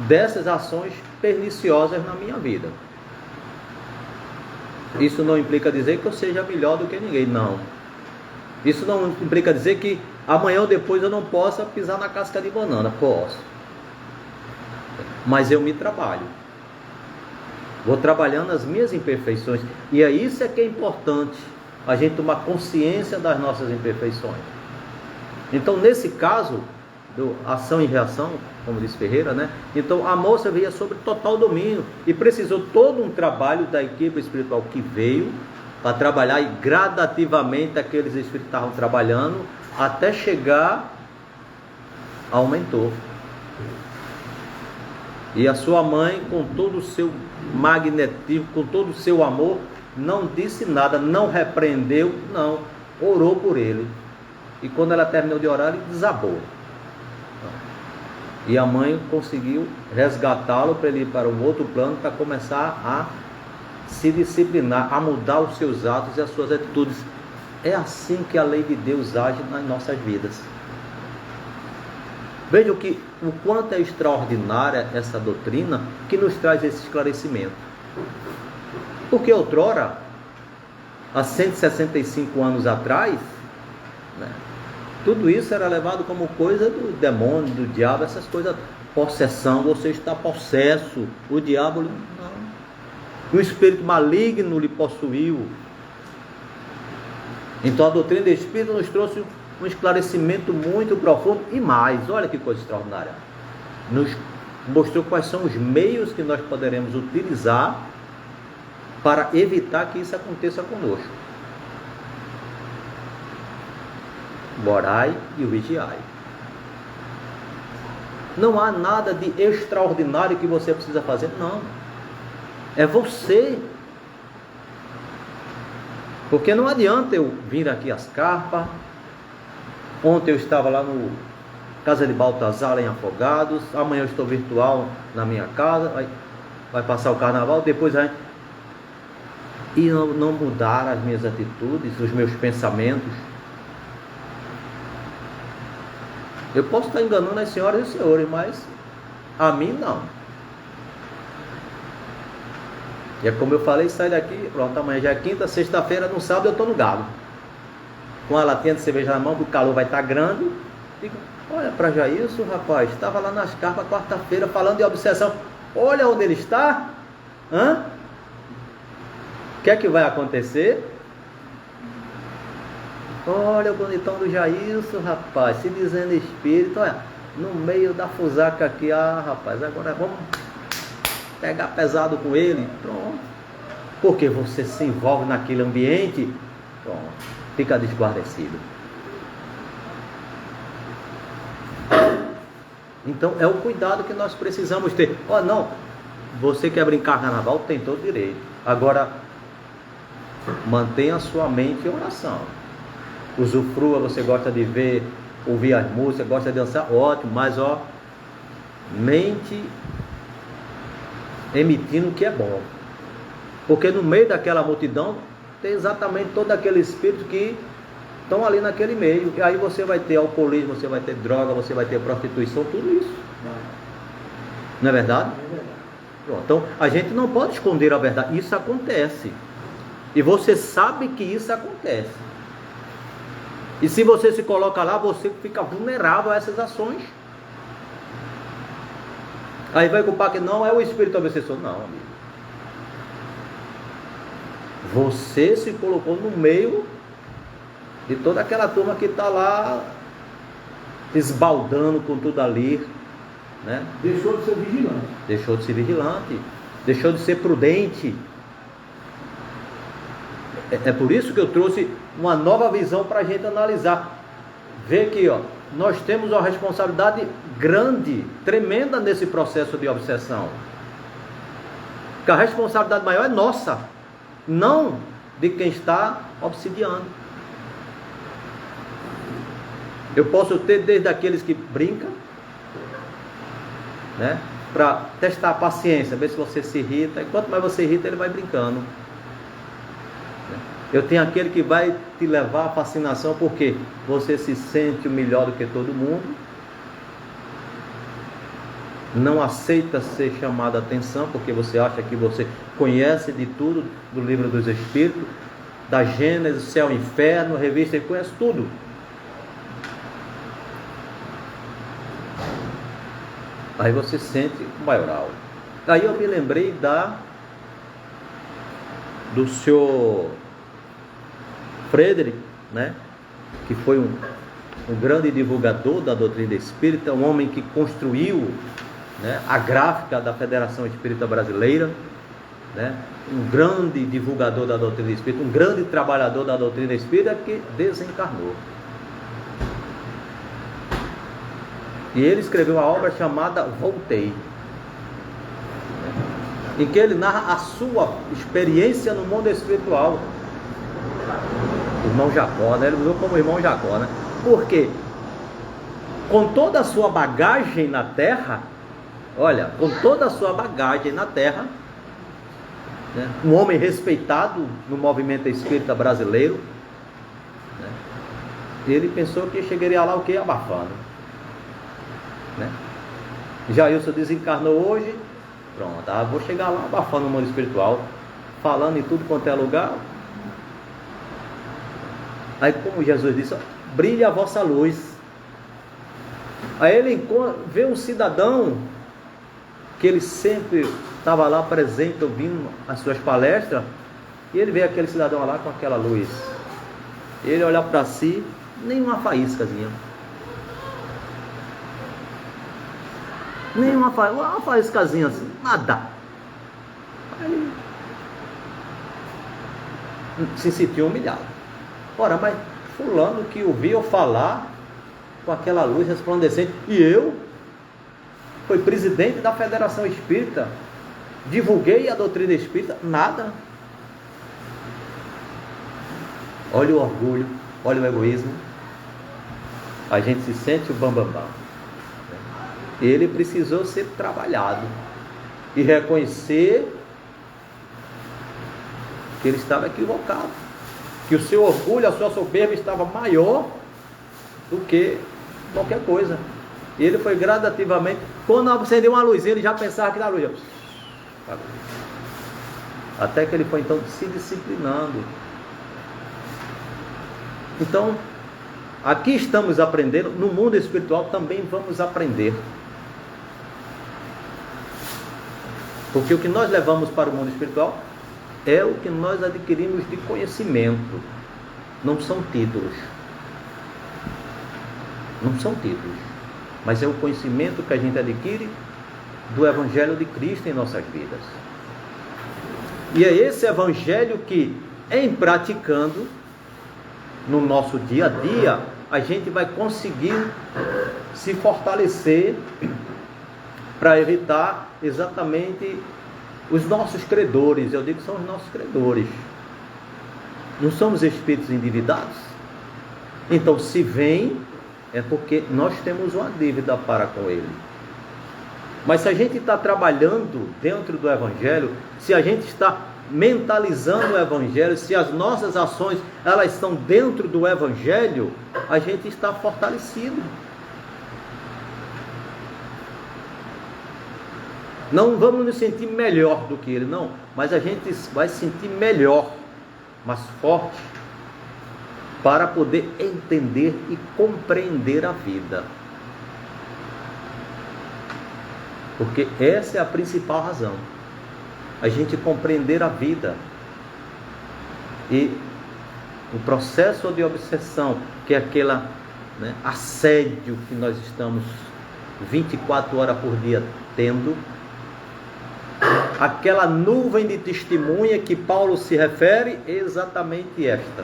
dessas ações perniciosas na minha vida. Isso não implica dizer que eu seja melhor do que ninguém, não. Isso não implica dizer que amanhã ou depois eu não possa pisar na casca de banana. Posso. Mas eu me trabalho. Vou trabalhando as minhas imperfeições. E é isso que é importante, a gente tomar consciência das nossas imperfeições. Então, nesse caso, do ação e reação, como disse Ferreira, né? Então, a moça veio sobre total domínio e precisou todo um trabalho da equipe espiritual que veio para trabalhar, e gradativamente aqueles espíritos estavam trabalhando até chegar ao mentor. E a sua mãe, com todo o seu magnetismo, com todo o seu amor, não disse nada, não repreendeu, não, orou por ele. E quando ela terminou de orar, ele desabou. E a mãe conseguiu resgatá-lo para ele ir para um outro plano, para começar a se disciplinar, a mudar os seus atos e as suas atitudes É assim que a lei de Deus age nas nossas vidas. Vejam o quanto é extraordinária essa doutrina que nos traz esse esclarecimento. Porque outrora, há 165 anos atrás, né, tudo isso era levado como coisa do demônio, do diabo, essas coisas, possessão, você está possesso, o diabo, não. Um espírito maligno lhe possuiu. Então a doutrina do Espírito nos trouxe um esclarecimento muito profundo e mais, olha que coisa extraordinária, nos mostrou quais são os meios que nós poderemos utilizar para evitar que isso aconteça conosco. Orai e vigiai. Não há nada de extraordinário que você precisa fazer, não. É você. Porque não adianta eu vir aqui às Carpas. Ontem eu estava lá no Casa de Baltazar, em Afogados. Amanhã eu estou virtual na minha casa. Vai passar o carnaval. Depois a gente... E não mudar as minhas atitudes, os meus pensamentos. Eu posso estar enganando as senhoras e senhores, mas a mim não. E é como eu falei, sai daqui, pronto, amanhã já é quinta, sexta-feira, no sábado eu estou no galo. Com a latinha de cerveja na mão, porque o calor vai estar grande. Digo, olha para Jailson, rapaz, estava lá nas Carpas quarta-feira falando de obsessão. Olha onde ele está. O que é que vai acontecer? Olha o bonitão do Jailson, rapaz, se dizendo espírito, olha, no meio da fusaca aqui, rapaz, agora vamos pegar pesado com ele, pronto. Porque você se envolve naquele ambiente, pronto, fica desguarnecido. Então é o cuidado que nós precisamos ter. Não, você quer brincar carnaval, tem todo direito. Agora, mantenha a sua mente em oração. Usufrua, você gosta de ver, ouvir as músicas, gosta de dançar, ótimo, mas mente emitindo o que é bom. Porque no meio daquela multidão tem exatamente todo aquele espírito que estão ali naquele meio. E aí você vai ter alcoolismo, você vai ter droga, você vai ter prostituição, tudo isso. Não é verdade? Pronto, então a gente não pode esconder a verdade. Isso acontece. E você sabe que isso acontece. E se você se coloca lá, você fica vulnerável a essas ações. Aí vai culpar que não é o espírito obsessor. Não, amigo. Você se colocou no meio de toda aquela turma que está lá esbaldando com tudo ali, né? Deixou de ser vigilante. Deixou de ser vigilante. Deixou de ser prudente. É por isso que eu trouxe uma nova visão para a gente analisar. Vê aqui, nós temos uma responsabilidade grande, tremenda nesse processo de obsessão. Porque a responsabilidade maior é nossa, não de quem está obsidiando. Eu posso ter desde aqueles que brincam, né, para testar a paciência, ver se você se irrita. E quanto mais você irrita, ele vai brincando. Eu tenho aquele que vai te levar à fascinação porque você se sente o melhor do que todo mundo, não aceita ser chamado a atenção porque você acha que você conhece de tudo do livro dos Espíritos, da Gênesis, céu e inferno, revista, ele conhece tudo. Aí você sente o maioral. Aí eu me lembrei do senhor Frederick, né, que foi um grande divulgador da doutrina espírita, um homem que construiu, né, a gráfica da Federação Espírita Brasileira, né, um grande divulgador da doutrina espírita, um grande trabalhador da doutrina espírita que desencarnou. E ele escreveu uma obra chamada Voltei, em que ele narra a sua experiência no mundo espiritual. Irmão Jacó, né? Ele usou como irmão Jacó, né? Porque com toda a sua bagagem na terra, olha, com toda a sua bagagem na terra, né, um homem respeitado no movimento espírita brasileiro, Ele pensou que chegaria lá o quê? Abafando, né? Jailson desencarnou hoje, pronto, vou chegar lá abafando o mundo espiritual, falando em tudo quanto é lugar. Aí, como Jesus disse, brilha a vossa luz. Aí ele vê um cidadão que ele sempre estava lá presente, ouvindo as suas palestras, e ele vê aquele cidadão lá com aquela luz. Ele olha para si, nem uma faíscazinha. Nem uma faíscazinha assim, nada. Aí se sentiu humilhado. Ora, mas fulano que ouviu falar com aquela luz resplandecente, e eu fui presidente da Federação Espírita, divulguei a doutrina espírita, nada. Olha o orgulho, olha o egoísmo. A gente se sente o bambambam. Ele precisou ser trabalhado e reconhecer que ele estava equivocado, que o seu orgulho, a sua soberba estava maior do que qualquer coisa. Ele foi gradativamente, quando acendeu uma luzinha, ele já pensava que era luz. Até que ele foi então se disciplinando. Então, aqui estamos aprendendo, no mundo espiritual também vamos aprender. Porque o que nós levamos para o mundo espiritual é o que nós adquirimos de conhecimento. Não são títulos. Não são títulos. Mas é o conhecimento que a gente adquire do Evangelho de Cristo em nossas vidas. E é esse Evangelho que, em praticando, no nosso dia a dia, a gente vai conseguir se fortalecer para evitar exatamente os nossos credores. Eu digo que são os nossos credores. Não somos espíritos endividados. Então, se vem, é porque nós temos uma dívida para com ele. Mas se a gente está trabalhando dentro do Evangelho, se a gente está mentalizando o Evangelho, se as nossas ações elas estão dentro do Evangelho, a gente está fortalecido. Não vamos nos sentir melhor do que ele, não, mas a gente vai se sentir melhor, mais forte, para poder entender e compreender a vida. Porque essa é a principal razão. A gente compreender a vida. E o processo de obsessão, que é aquela, né, assédio que nós estamos 24 horas por dia tendo, aquela nuvem de testemunha que Paulo se refere, é exatamente esta.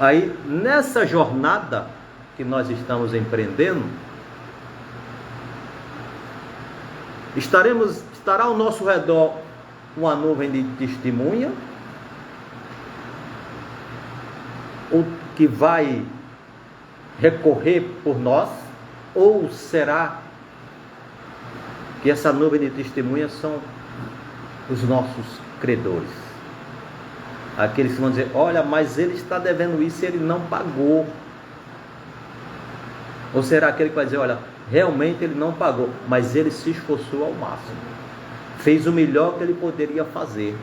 Aí, nessa jornada que nós estamos empreendendo, estará ao nosso redor uma nuvem de testemunha, o que vai recorrer por nós, ou será que essa nuvem de testemunha são os nossos credores? Aqueles que vão dizer, olha, mas ele está devendo isso e ele não pagou. Ou será aquele que vai dizer, olha, realmente ele não pagou, mas ele se esforçou ao máximo, fez o melhor que ele poderia fazer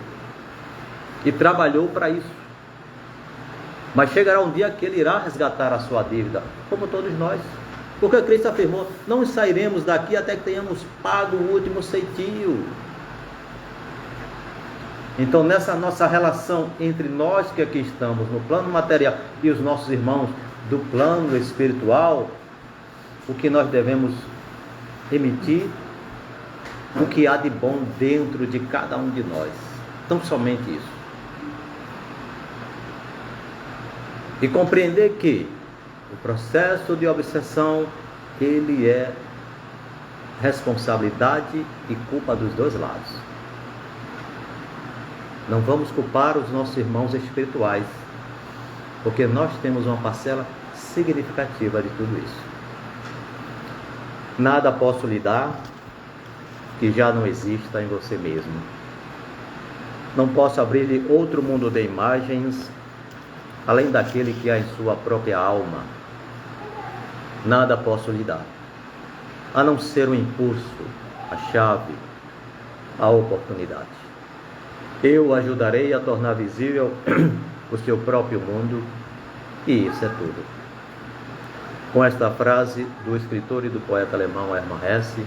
e trabalhou para isso. Mas chegará um dia que ele irá resgatar a sua dívida, como todos nós. Porque Cristo afirmou, não sairemos daqui até que tenhamos pago o último ceitil. Então, nessa nossa relação entre nós que aqui estamos no plano material e os nossos irmãos do plano espiritual, o que nós devemos emitir, o que há de bom dentro de cada um de nós. Tão somente isso. E compreender que o processo de obsessão, ele é responsabilidade e culpa dos dois lados. Não vamos culpar os nossos irmãos espirituais, porque nós temos uma parcela significativa de tudo isso. Nada posso lhe dar que já não exista em você mesmo. Não posso abrir-lhe outro mundo de imagens além daquele que há em sua própria alma, nada posso lhe dar, a não ser o impulso, a chave, a oportunidade. Eu o ajudarei a tornar visível o seu próprio mundo, e isso é tudo. Com esta frase do escritor e do poeta alemão Hermann Hesse,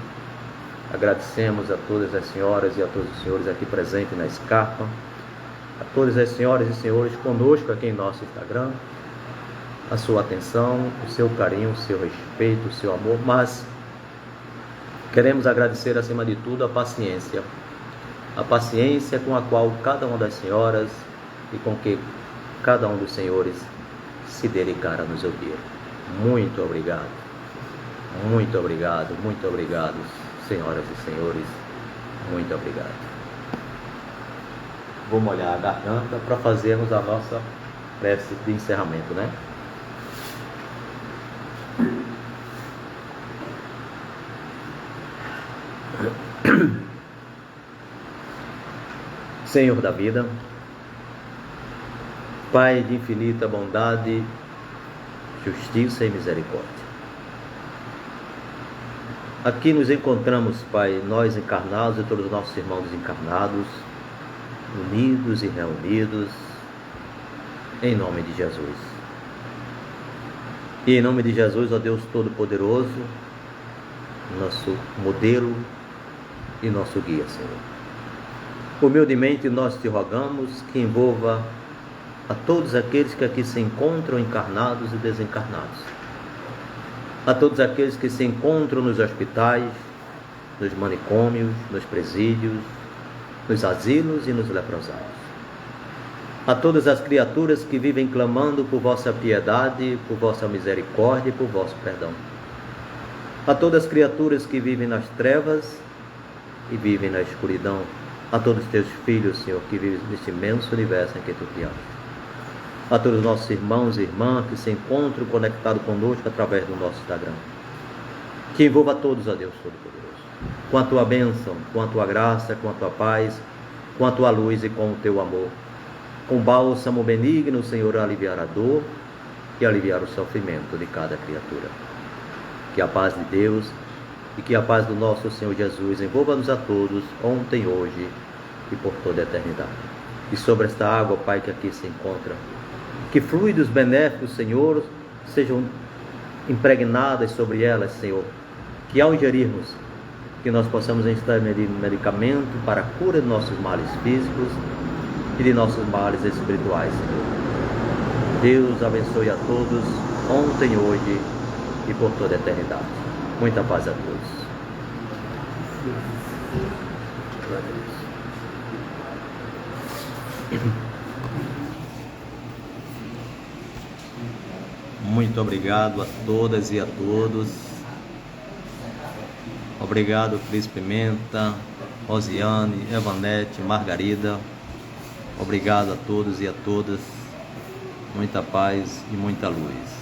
agradecemos a todas as senhoras e a todos os senhores aqui presentes na Scarpa, a todas as senhoras e senhores conosco aqui em nosso Instagram, a sua atenção, o seu carinho, o seu respeito, o seu amor, mas queremos agradecer acima de tudo a paciência com a qual cada uma das senhoras e com que cada um dos senhores se dedicaram a nos ouvir. Muito obrigado, muito obrigado, muito obrigado, senhoras e senhores, muito obrigado. Vou molhar a garganta para fazermos a nossa prece de encerramento, né? Senhor da vida, Pai de infinita bondade, justiça e misericórdia, aqui nos encontramos, Pai, nós encarnados e todos os nossos irmãos desencarnados, unidos e reunidos, em nome de Jesus. E em nome de Jesus, ó Deus Todo-Poderoso, nosso modelo e nosso guia, Senhor. Humildemente nós te rogamos que envolva a todos aqueles que aqui se encontram encarnados e desencarnados, a todos aqueles que se encontram nos hospitais, nos manicômios, nos presídios, nos asilos e nos leprosários, a todas as criaturas que vivem clamando por vossa piedade, por vossa misericórdia e por vosso perdão, a todas as criaturas que vivem nas trevas e vivem na escuridão, a todos os teus filhos, Senhor, que vivem neste imenso universo em que tu criaste, a todos os nossos irmãos e irmãs que se encontram conectados conosco através do nosso Instagram, que envolva a todos, ó Deus Todo-Poderoso, com a tua bênção, com a tua graça, com a tua paz, com a tua luz e com o teu amor. Com bálsamo benigno, Senhor, aliviar a dor e aliviar o sofrimento de cada criatura. Que a paz de Deus e que a paz do nosso Senhor Jesus envolva-nos a todos, ontem, hoje e por toda a eternidade. E sobre esta água, Pai, que aqui se encontra, que fluidos benéficos, Senhor, sejam impregnadas sobre elas, Senhor, que ao ingerirmos, que nós possamos estar medicamento para a cura de nossos males físicos e de nossos males espirituais, Senhor. Deus abençoe a todos, ontem, hoje e por toda a eternidade. Muita paz a todos. Muito obrigado a todas e a todos. Obrigado, Cris Pimenta, Rosiane, Evanete, Margarida. Obrigado a todos e a todas. Muita paz e muita luz.